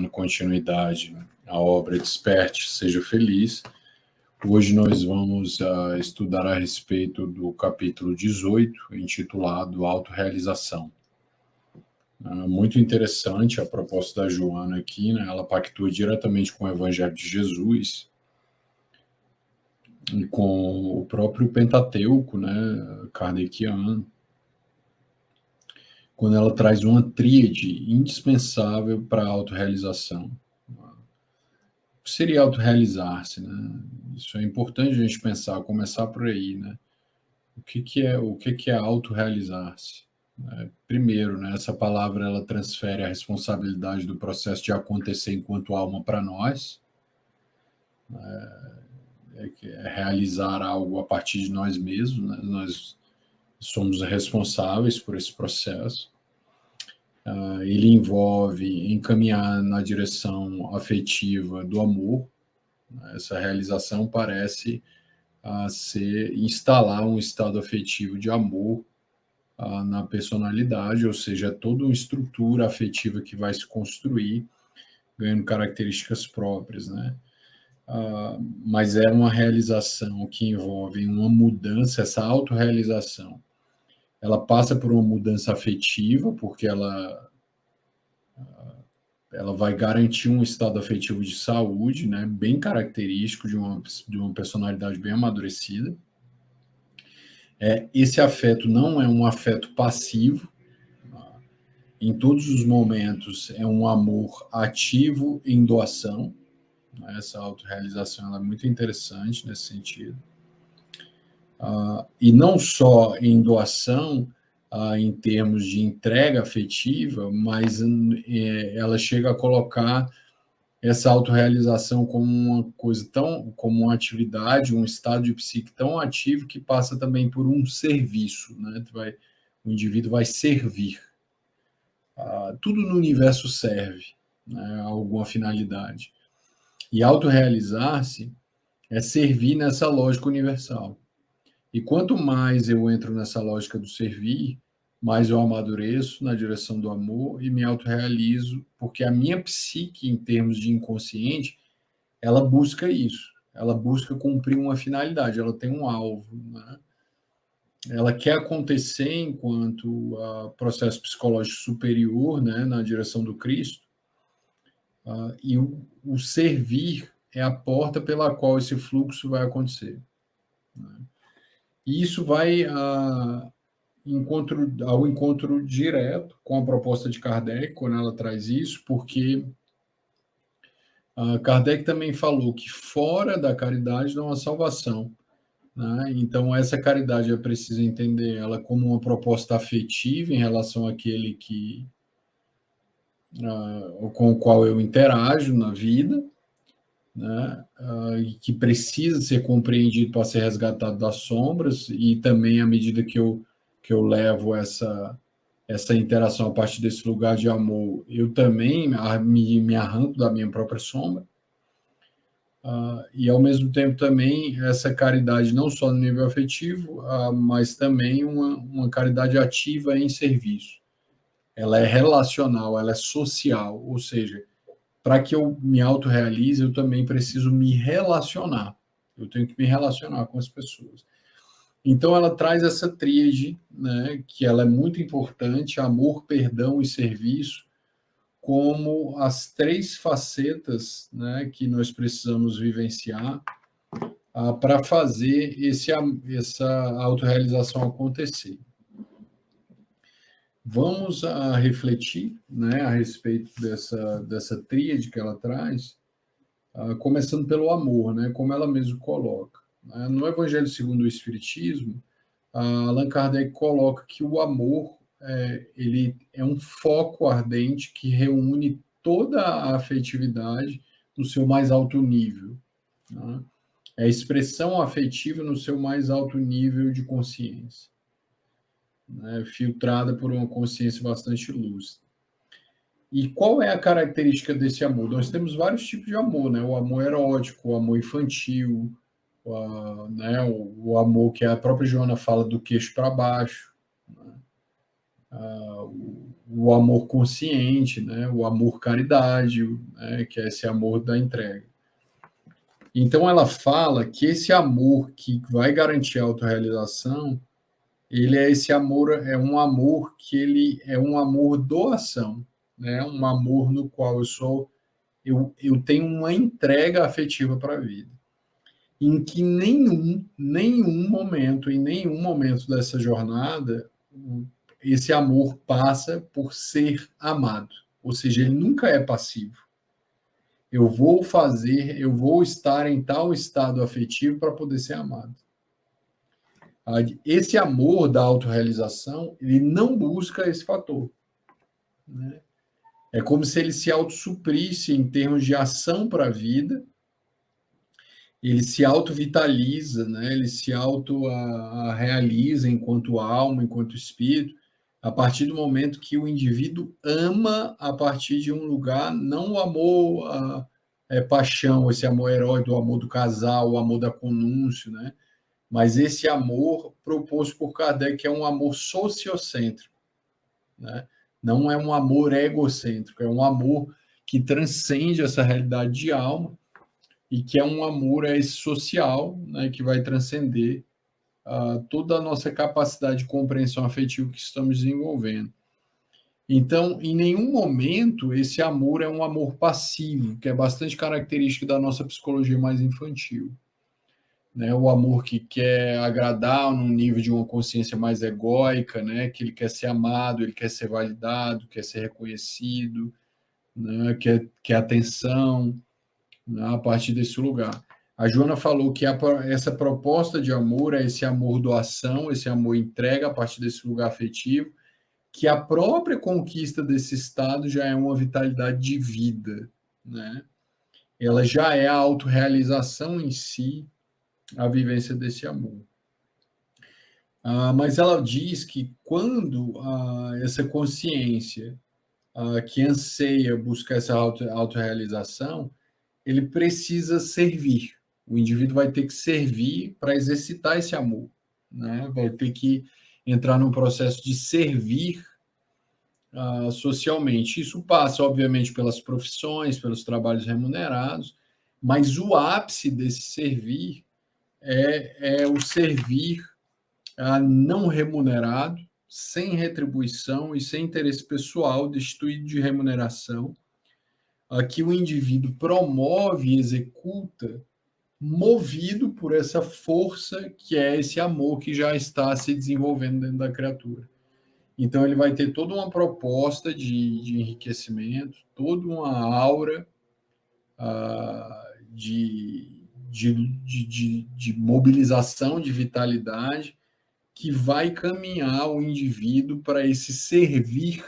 dando continuidade à obra Desperte, Seja Feliz. Hoje nós vamos estudar a respeito do capítulo 18, intitulado Autorrealização. Muito interessante a proposta da Joana aqui, né? Ela pactua diretamente com o Evangelho de Jesus e com o próprio Pentateuco, né, kardeciano, quando ela traz uma tríade indispensável para a autorrealização. O que seria autorrealizar-se, né? Isso é importante a gente pensar, começar por aí, né? O que é autorrealizar-se? Primeiro, né, essa palavra ela transfere a responsabilidade do processo de acontecer enquanto alma para nós, é realizar algo a partir de nós mesmos, né? Nós somos responsáveis por esse processo. Ele envolve encaminhar na direção afetiva do amor. Essa realização parece ser instalar um estado afetivo de amor na personalidade, ou seja, toda uma estrutura afetiva que vai se construir, ganhando características próprias, né? Mas é uma realização que envolve uma mudança, essa autorrealização. Ela passa por uma mudança afetiva, porque ela vai garantir um estado afetivo de saúde, né, bem característico de uma personalidade bem amadurecida. Esse afeto não é um afeto passivo, em todos os momentos é um amor ativo em doação. Essa autorrealização é muito interessante nesse sentido. E não só em doação, em termos de entrega afetiva, mas ela chega a colocar essa autorrealização como uma coisa como uma atividade, um estado de psique tão ativo que passa também por um serviço, né? O indivíduo vai servir. Tudo no universo serve, né, a alguma finalidade. E autorrealizar-se é servir nessa lógica universal. E quanto mais eu entro nessa lógica do servir, mais eu amadureço na direção do amor e me autorrealizo, porque a minha psique, em termos de inconsciente, ela busca isso. Ela busca cumprir uma finalidade, ela tem um alvo, né? Ela quer acontecer enquanto processo psicológico superior, né, na direção do Cristo, e o servir é a porta pela qual esse fluxo vai acontecer, né? E isso vai ao encontro direto com a proposta de Kardec, quando ela traz isso, porque Kardec também falou que fora da caridade não há salvação, né? Então, essa caridade é preciso entender ela como uma proposta afetiva em relação àquele com o qual eu interajo na vida, né? E que precisa ser compreendido para ser resgatado das sombras, e também à medida que eu levo essa interação a partir desse lugar de amor, eu também me arranco da minha própria sombra. E, ao mesmo tempo, também essa caridade não só no nível afetivo, mas também uma caridade ativa em serviço. Ela é relacional, ela é social, ou seja, para que eu me autorrealize, eu também preciso me relacionar. Eu tenho que me relacionar com as pessoas. Então, ela traz essa tríade, né, que ela é muito importante, amor, perdão e serviço, como as três facetas, né, que nós precisamos vivenciar para fazer essa autorrealização acontecer. Vamos refletir, né, a respeito dessa tríade que ela traz, começando pelo amor, né, como ela mesma coloca. No Evangelho segundo o Espiritismo, Allan Kardec coloca que o amor ele é um foco ardente que reúne toda a afetividade no seu mais alto nível, né? É a expressão afetiva no seu mais alto nível de consciência, né, filtrada por uma consciência bastante lúcida. E qual é a característica desse amor? Nós temos vários tipos de amor, né? O amor erótico, o amor infantil, né? O amor que a própria Joana fala do queixo para baixo, né? o amor consciente, né? O amor caridade, né? Que é esse amor da entrega. Então, ela fala que esse amor que vai garantir a autorrealização, ele é esse amor, é um amor que ele é um amor doação, né? Um amor no qual eu tenho uma entrega afetiva para a vida, em que nenhum momento dessa jornada, esse amor passa por ser amado, ou seja, ele nunca é passivo. Eu vou estar em tal estado afetivo para poder ser amado. Esse amor da autorrealização, ele não busca esse fator, né? É como se ele se autossuprisse em termos de ação para a vida, ele se autovitaliza, né? Ele se auto-realiza enquanto alma, enquanto espírito, a partir do momento que o indivíduo ama a partir de um lugar, não o amor, paixão, esse amor herói do amor do casal, o amor da conúncio, né? Mas esse amor proposto por Kardec é um amor sociocêntrico, né? Não é um amor egocêntrico, é um amor que transcende essa realidade de alma e que é um amor social, né? Que vai transcender toda a nossa capacidade de compreensão afetiva que estamos desenvolvendo. Então, em nenhum momento esse amor é um amor passivo, que é bastante característico da nossa psicologia mais infantil. Né, o amor que quer agradar num nível de uma consciência mais egóica, né, que ele quer ser amado, ele quer ser validado, quer ser reconhecido, né, quer atenção, né, a partir desse lugar. A Joana falou que essa proposta de amor é esse amor doação, esse amor entrega a partir desse lugar afetivo, que a própria conquista desse estado já é uma vitalidade de vida, né? Ela já é a autorrealização em si, a vivência desse amor. Mas ela diz que quando essa consciência que anseia buscar essa autorrealização, ele precisa servir. O indivíduo vai ter que servir para exercitar esse amor, né? Vai ter que entrar num processo de servir socialmente. Isso passa, obviamente, pelas profissões, pelos trabalhos remunerados, mas o ápice desse servir é o servir não remunerado, sem retribuição e sem interesse pessoal, destituído de remuneração, que o indivíduo promove e executa, movido por essa força que é esse amor que já está se desenvolvendo dentro da criatura. Então, ele vai ter toda uma proposta de enriquecimento, toda uma aura de mobilização, de vitalidade, que vai caminhar o indivíduo para esse servir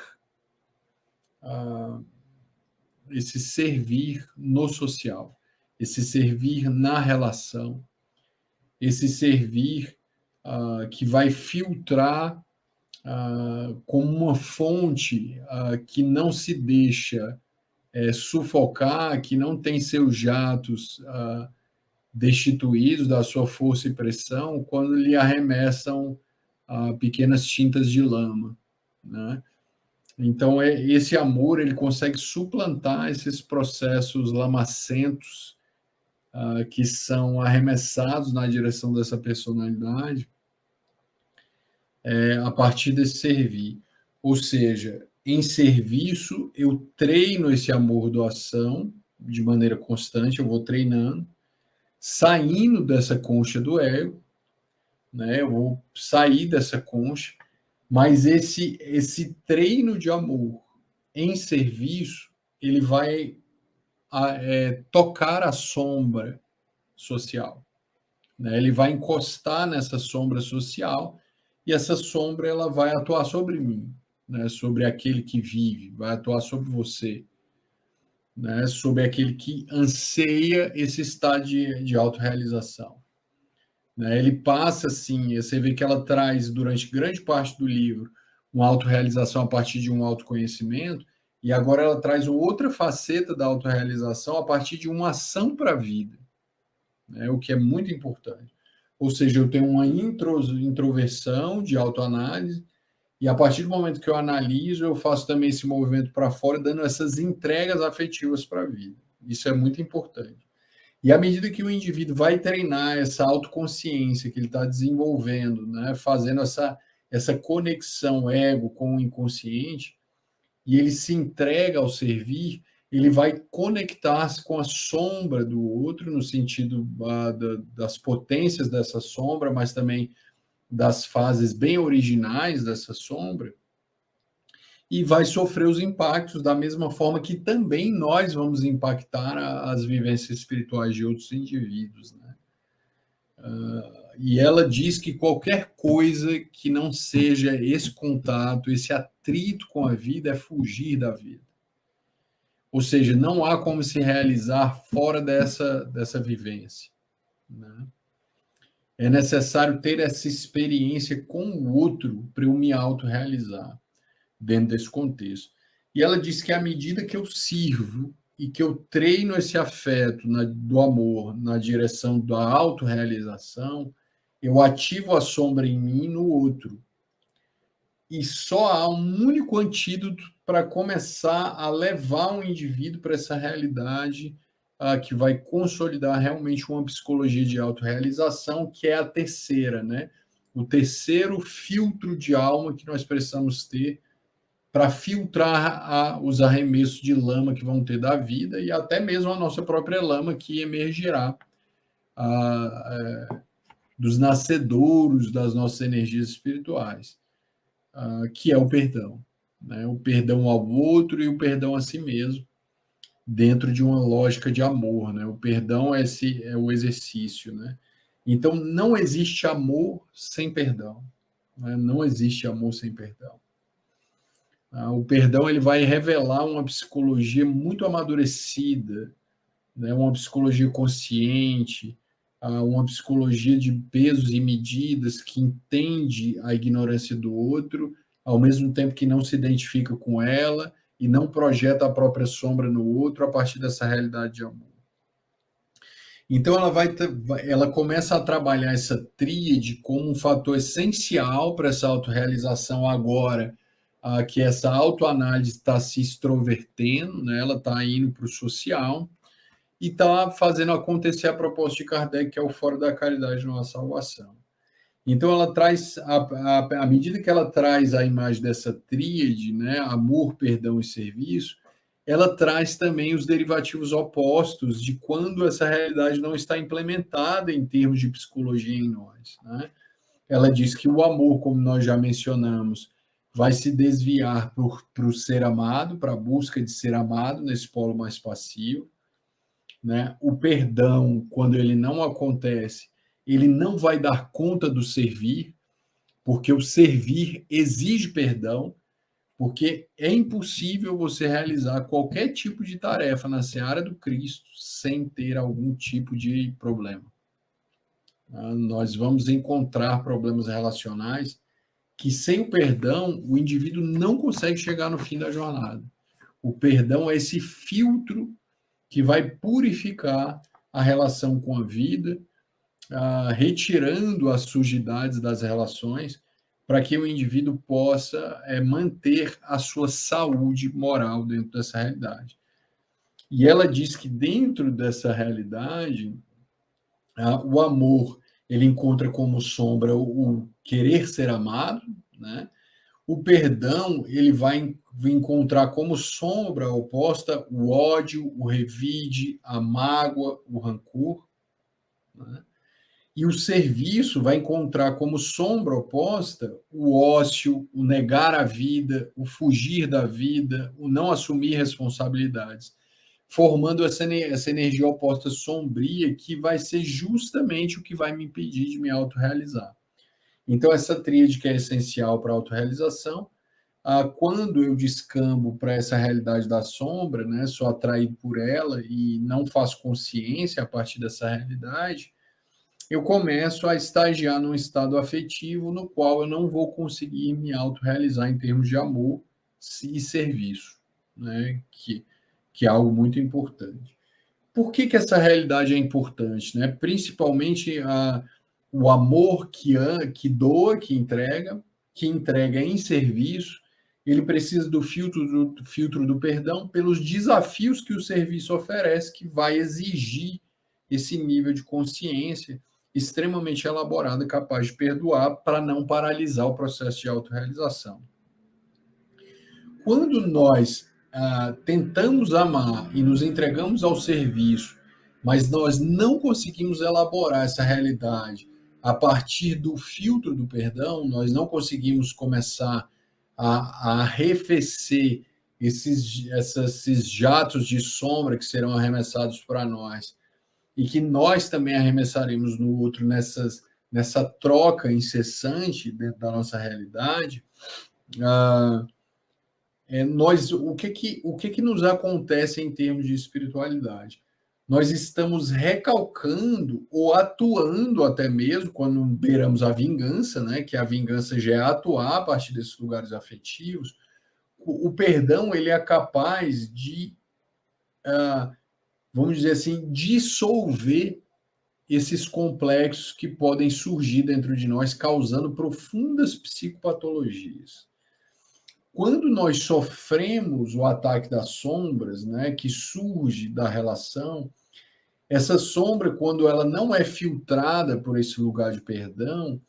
no social, esse servir na relação, esse servir que vai filtrar como uma fonte que não se deixa sufocar, que não tem seus jatos destituídos da sua força e pressão quando lhe arremessam pequenas tintas de lama, né? Então, esse amor ele consegue suplantar esses processos lamacentos que são arremessados na direção dessa personalidade a partir desse servir. Ou seja, em serviço, eu treino esse amor doação de maneira constante, eu vou treinando, saindo dessa concha do ego, né? Eu vou sair dessa concha, mas esse treino de amor em serviço, ele vai tocar a sombra social, né? Ele vai encostar nessa sombra social e essa sombra ela vai atuar sobre mim, né? Sobre aquele que vive, vai atuar sobre você, né? Sobre aquele que anseia esse estado de autorrealização. Né? Ele passa, assim, você vê que ela traz, durante grande parte do livro, uma autorrealização a partir de um autoconhecimento, e agora ela traz outra faceta da autorrealização a partir de uma ação para a vida, né? O que é muito importante. Ou seja, eu tenho uma introversão de autoanálise, E a partir do momento que eu analiso, eu faço também esse movimento para fora, dando essas entregas afetivas para a vida. Isso é muito importante. E à medida que o indivíduo vai treinar essa autoconsciência que ele está desenvolvendo, né, fazendo essa conexão ego com o inconsciente, e ele se entrega ao servir, ele vai conectar-se com a sombra do outro, no sentido das potências dessa sombra, mas também das fases bem originais dessa sombra, e vai sofrer os impactos da mesma forma que também nós vamos impactar as vivências espirituais de outros indivíduos, né? E ela diz que qualquer coisa que não seja esse contato, esse atrito com a vida, é fugir da vida. Ou seja, não há como se realizar fora dessa vivência, né? É necessário ter essa experiência com o outro para eu me autorrealizar dentro desse contexto. E ela diz que à medida que eu sirvo e que eu treino esse afeto do amor na direção da autorrealização, eu ativo a sombra em mim e no outro. E só há um único antídoto para começar a levar um indivíduo para essa realidade que vai consolidar realmente uma psicologia de autorrealização, que é a terceira, né? O terceiro filtro de alma que nós precisamos ter para filtrar os arremessos de lama que vão ter da vida e até mesmo a nossa própria lama que emergirá dos nascedouros das nossas energias espirituais, que é o perdão, né? O perdão ao outro e o perdão a si mesmo, dentro de uma lógica de amor, né? O perdão é o exercício, né? Então, não existe amor sem perdão, né? Não existe amor sem perdão. O perdão ele vai revelar uma psicologia muito amadurecida, né? Uma psicologia consciente, uma psicologia de pesos e medidas que entende a ignorância do outro, ao mesmo tempo que não se identifica com ela e não projeta a própria sombra no outro a partir dessa realidade de amor. Então ela começa a trabalhar essa tríade como um fator essencial para essa autorrealização agora, que essa autoanálise está se extrovertendo, né? Ela está indo para o social e está fazendo acontecer a proposta de Kardec, que é o fora da caridade não há salvação. Então ela traz, à medida que ela traz a imagem dessa tríade, né? Amor, perdão e serviço, ela traz também os derivativos opostos de quando essa realidade não está implementada em termos de psicologia em nós, né? Ela diz que o amor, como nós já mencionamos, vai se desviar para o ser amado, para a busca de ser amado nesse polo mais passivo, né? O perdão, quando ele não acontece, ele não vai dar conta do servir, porque o servir exige perdão, porque é impossível você realizar qualquer tipo de tarefa na seara do Cristo sem ter algum tipo de problema. Nós vamos encontrar problemas relacionais que, sem o perdão, o indivíduo não consegue chegar no fim da jornada. O perdão é esse filtro que vai purificar a relação com a vida, retirando as sujidades das relações, para que o indivíduo possa manter a sua saúde moral dentro dessa realidade. E ela diz que dentro dessa realidade, o amor ele encontra como sombra o querer ser amado, né? O perdão ele vai encontrar como sombra oposta o ódio, o revide, a mágoa, o rancor, né? E o serviço vai encontrar como sombra oposta o ócio, o negar a vida, o fugir da vida, o não assumir responsabilidades, formando essa energia oposta sombria que vai ser justamente o que vai me impedir de me autorrealizar. Então, essa tríade que é essencial para a autorrealização, quando eu descambo para essa realidade da sombra, né, sou atraído por ela e não faço consciência a partir dessa realidade, eu começo a estagiar num estado afetivo no qual eu não vou conseguir me autorrealizar em termos de amor e serviço, né? Que é algo muito importante. Por que essa realidade é importante? Né? Principalmente o amor que doa, que entrega, que entrega em serviço, ele precisa do filtro do perdão pelos desafios que o serviço oferece, que vai exigir esse nível de consciência extremamente elaborado, capaz de perdoar, para não paralisar o processo de autorrealização. Quando nós tentamos amar e nos entregamos ao serviço, mas nós não conseguimos elaborar essa realidade a partir do filtro do perdão, nós não conseguimos começar a arrefecer esses jatos de sombra que serão arremessados para nós e que nós também arremessaremos no outro nessa troca incessante dentro da nossa realidade. O que nos acontece em termos de espiritualidade? Nós estamos recalcando ou atuando até mesmo quando beiramos a vingança, né? Que a vingança já é atuar a partir desses lugares afetivos. O perdão ele é capaz de, vamos dizer assim, dissolver esses complexos que podem surgir dentro de nós, causando profundas psicopatologias. Quando nós sofremos o ataque das sombras, né, que surge da relação, essa sombra, quando ela não é filtrada por esse lugar de perdão,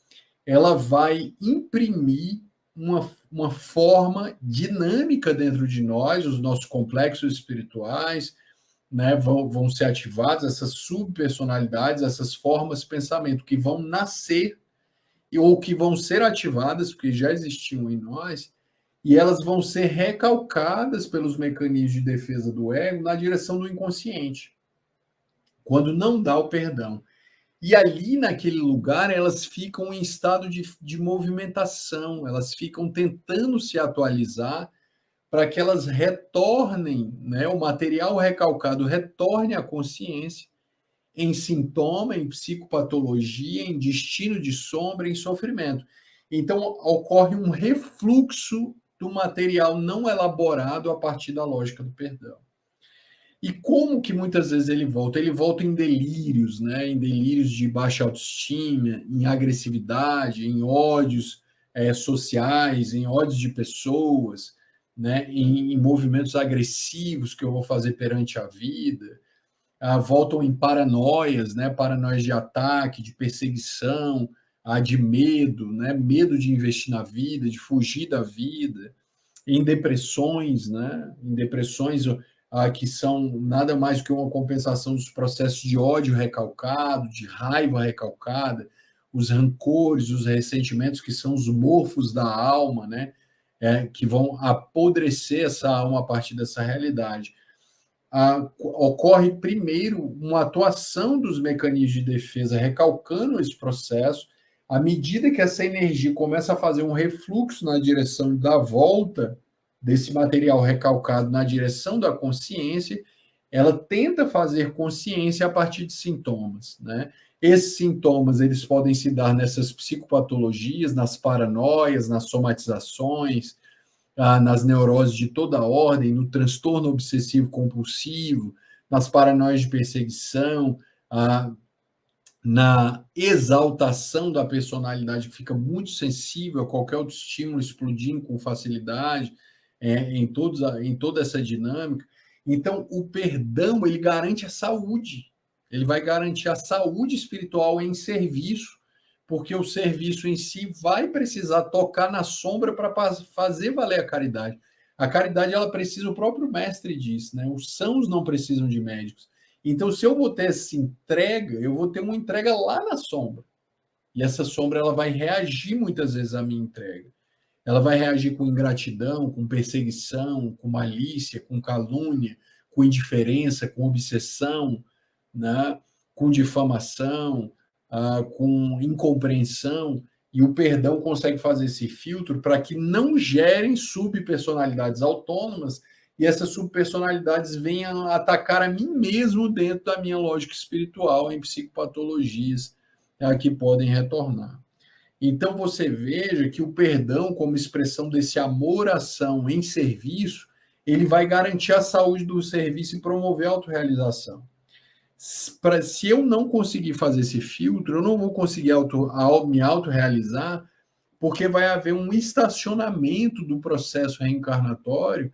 ela vai imprimir uma forma dinâmica dentro de nós, os nossos complexos espirituais, né, vão ser ativados, essas subpersonalidades, essas formas de pensamento que vão nascer ou que vão ser ativadas, porque já existiam em nós, e elas vão ser recalcadas pelos mecanismos de defesa do ego na direção do inconsciente, quando não dá o perdão. E ali, naquele lugar, elas ficam em estado de movimentação, elas ficam tentando se atualizar para que elas retornem, né, o material recalcado retorne à consciência em sintoma, em psicopatologia, em destino de sombra, em sofrimento. Então, ocorre um refluxo do material não elaborado a partir da lógica do perdão. E como que muitas vezes ele volta? Ele volta em delírios, né? Em delírios de baixa autoestima, em agressividade, em ódios sociais, em ódios de pessoas, né? Em movimentos agressivos que eu vou fazer perante a vida. Voltam em paranoias, né? Paranoias de ataque, de perseguição, de medo, né? Medo de investir na vida, de fugir da vida, em depressões, né? Em depressões que são nada mais do que uma compensação dos processos de ódio recalcado, de raiva recalcada, os rancores, os ressentimentos que são os mofos da alma, né? Que vão apodrecer essa alma a partir dessa realidade. Ocorre primeiro uma atuação dos mecanismos de defesa recalcando esse processo. À medida que essa energia começa a fazer um refluxo na direção da volta desse material recalcado na direção da consciência, ela tenta fazer consciência a partir de sintomas, né? Esses sintomas eles podem se dar nessas psicopatologias, nas paranoias, nas somatizações, nas neuroses de toda ordem, no transtorno obsessivo compulsivo, nas paranoias de perseguição, na exaltação da personalidade, que fica muito sensível a qualquer outro estímulo explodindo com facilidade, em toda essa dinâmica. Então, o perdão, ele garante a saúde. Ele vai garantir a saúde espiritual em serviço, porque o serviço em si vai precisar tocar na sombra para fazer valer a caridade. A caridade, ela precisa, o próprio mestre diz, né? Os sãos não precisam de médicos. Então, se eu vou ter essa entrega, eu vou ter uma entrega lá na sombra. E essa sombra, ela vai reagir muitas vezes à minha entrega. Ela vai reagir com ingratidão, com perseguição, com malícia, com calúnia, com indiferença, com obsessão, né? Com difamação, com incompreensão, e o perdão consegue fazer esse filtro para que não gerem subpersonalidades autônomas e essas subpersonalidades venham atacar a mim mesmo dentro da minha lógica espiritual em psicopatologias que podem retornar. Então, você veja que o perdão, como expressão desse amor-ação em serviço, ele vai garantir a saúde do serviço e promover a autorrealização. Se eu não conseguir fazer esse filtro, eu não vou conseguir me autorrealizar, porque vai haver um estacionamento do processo reencarnatório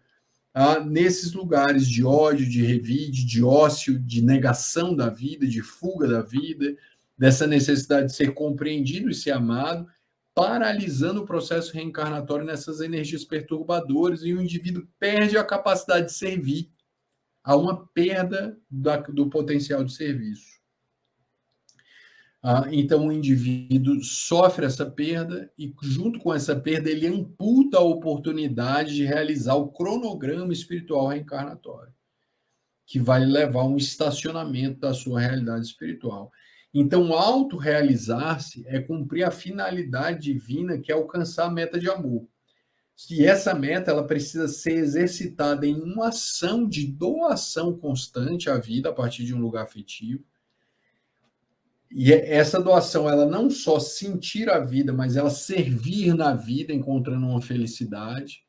nesses lugares de ódio, de revide, de ócio, de negação da vida, de fuga da vida, dessa necessidade de ser compreendido e ser amado, paralisando o processo reencarnatório nessas energias perturbadoras, e o indivíduo perde a capacidade de servir. Há uma perda do potencial de serviço. Então, o indivíduo sofre essa perda e, junto com essa perda, ele amputa a oportunidade de realizar o cronograma espiritual reencarnatório, que vai levar a um estacionamento da sua realidade espiritual. Então, autorrealizar-se é cumprir a finalidade divina, que é alcançar a meta de amor. E essa meta ela precisa ser exercitada em uma ação de doação constante à vida a partir de um lugar afetivo. E essa doação, ela não só sentir a vida, mas ela servir na vida, encontrando uma felicidade,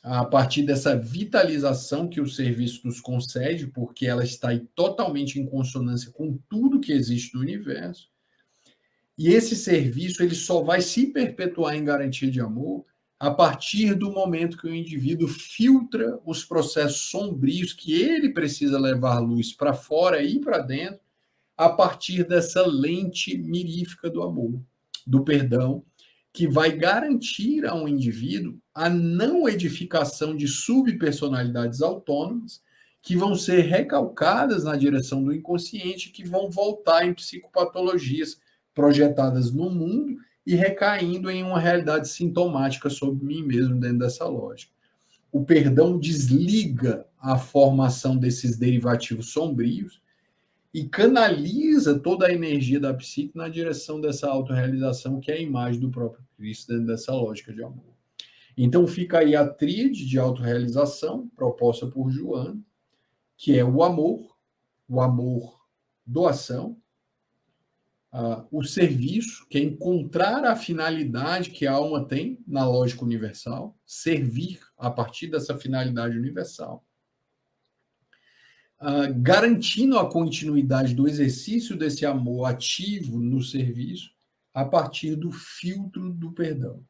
a partir dessa vitalização que o serviço nos concede, porque ela está aí totalmente em consonância com tudo que existe no universo. E esse serviço ele só vai se perpetuar em garantia de amor a partir do momento que o indivíduo filtra os processos sombrios que ele precisa levar luz para fora e para dentro, a partir dessa lente mirífica do amor, do perdão, que vai garantir a um indivíduo a não edificação de subpersonalidades autônomas que vão ser recalcadas na direção do inconsciente, que vão voltar em psicopatologias projetadas no mundo e recaindo em uma realidade sintomática sobre mim mesmo dentro dessa lógica. O perdão desliga a formação desses derivativos sombrios e canaliza toda a energia da psique na direção dessa autorrealização, que é a imagem do próprio Cristo dentro dessa lógica de amor. Então fica aí a tríade de autorrealização proposta por Joana, que é o amor, doação, o serviço, que é encontrar a finalidade que a alma tem na lógica universal, servir a partir dessa finalidade universal, garantindo a continuidade do exercício desse amor ativo no serviço a partir do filtro do perdão.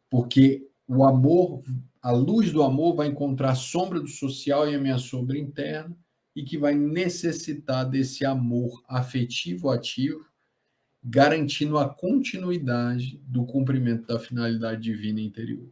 Porque o amor, a luz do amor vai encontrar a sombra do social e a minha sombra interna, e que vai necessitar desse amor afetivo ativo, garantindo a continuidade do cumprimento da finalidade divina interior.